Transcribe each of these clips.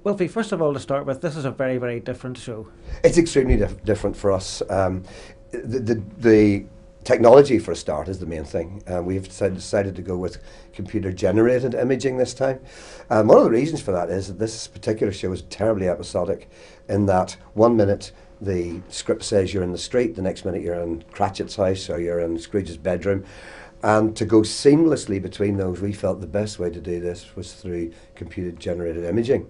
Wilfie, first of all, to start with, this is a very, very different show. It's extremely different for us. The technology, for a start, is the main thing. We've decided to go with computer-generated imaging this time. One of the reasons for that is that this particular show is terribly episodic in that 1 minute the script says you're in the street, the next minute you're in Cratchit's house or you're in Scrooge's bedroom. And to go seamlessly between those, we felt the best way to do this was through computer-generated imaging.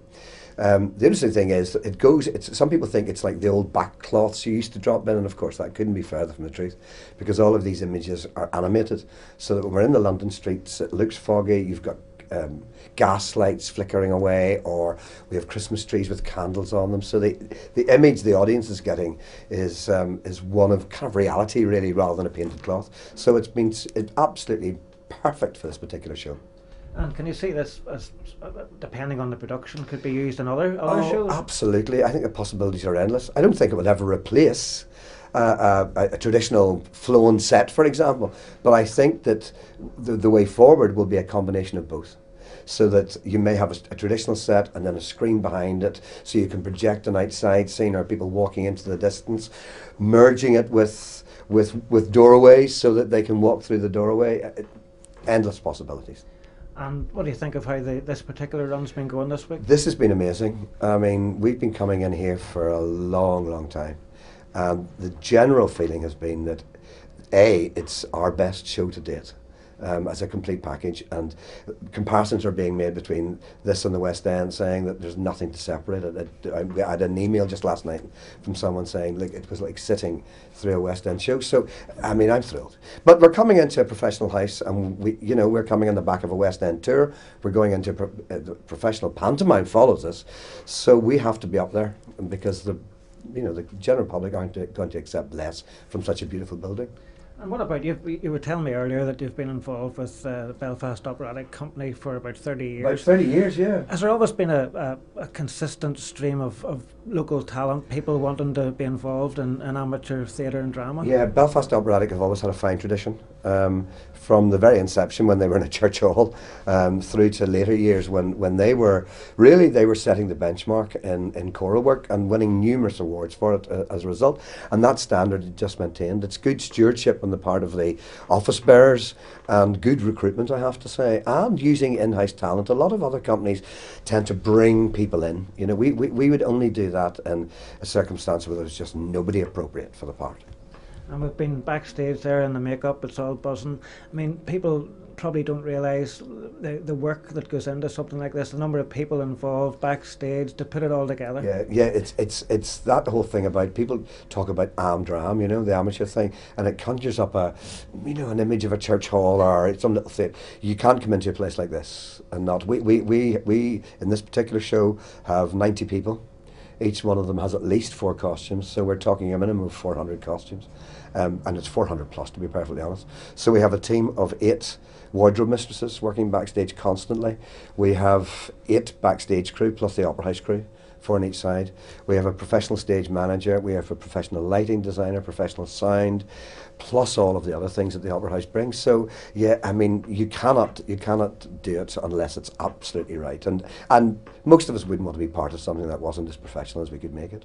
The interesting thing is that some people think it's like the old back cloths you used to drop in, and of course that couldn't be further from the truth, because all of these images are animated, so that when we're in the London streets it looks foggy. You've got gas lights flickering away, or we have Christmas trees with candles on them, so the image the audience is getting is one of kind of reality, really, rather than a painted cloth. So it's absolutely perfect for this particular show. And can you see this as, depending on the production, could be used in other shows? Absolutely. I think the possibilities are endless. I don't think it will ever replace a traditional flown set, for example, but I think that the way forward will be a combination of both. So that you may have a traditional set and then a screen behind it, so you can project an outside scene or people walking into the distance, merging it with doorways so that they can walk through the doorway. Endless possibilities. And what do you think of how this particular run's been going this week? This has been amazing. I mean, we've been coming in here for a long, long time. And the general feeling has been that, it's our best show to date. As a complete package, and comparisons are being made between this and the West End, saying that there's nothing to separate it. I had an email just last night from someone saying, look, it was like sitting through a West End show. So, I mean, I'm thrilled. But we're coming into a professional house, and we're coming on the back of a West End tour. We're going into professional pantomime follows us, so we have to be up there, because the general public aren't going to accept less from such a beautiful building. And what about you? You were telling me earlier that you've been involved with the Belfast Operatic Company for about 30 years. About 30 years, yeah. Has there always been a consistent stream of local talent, people wanting to be involved in amateur theatre and drama? Yeah, Belfast Operatic have always had a fine tradition. From the very inception, when they were in a church hall, through to later years when they were setting the benchmark in choral work and winning numerous awards for it as a result. And that standard is just maintained. It's good stewardship on the part of the office bearers and good recruitment, I have to say, and using in-house talent. A lot of other companies tend to bring people in. We would only do that in a circumstance where there's just nobody appropriate for the part. And we've been backstage there in the makeup, it's all buzzing. I mean, people probably don't realise the work that goes into something like this, the number of people involved backstage to put it all together. Yeah, it's that whole thing about, people talk about am-dram, the amateur thing, and it conjures up an image of a church hall or some little thing. You can't come into a place like this and not. We in this particular show have 90 people. Each one of them has at least 4 costumes, so we're talking a minimum of 400 costumes, and it's 400 plus, to be perfectly honest. So we have a team of 8 wardrobe mistresses working backstage constantly. We have 8 backstage crew plus the opera house crew, 4 on each side. We have a professional stage manager, we have a professional lighting designer, professional sound, plus all of the other things that the opera house brings. So yeah, I mean, you cannot do it unless it's absolutely right, and most of us wouldn't want to be part of something that wasn't as professional as we could make it.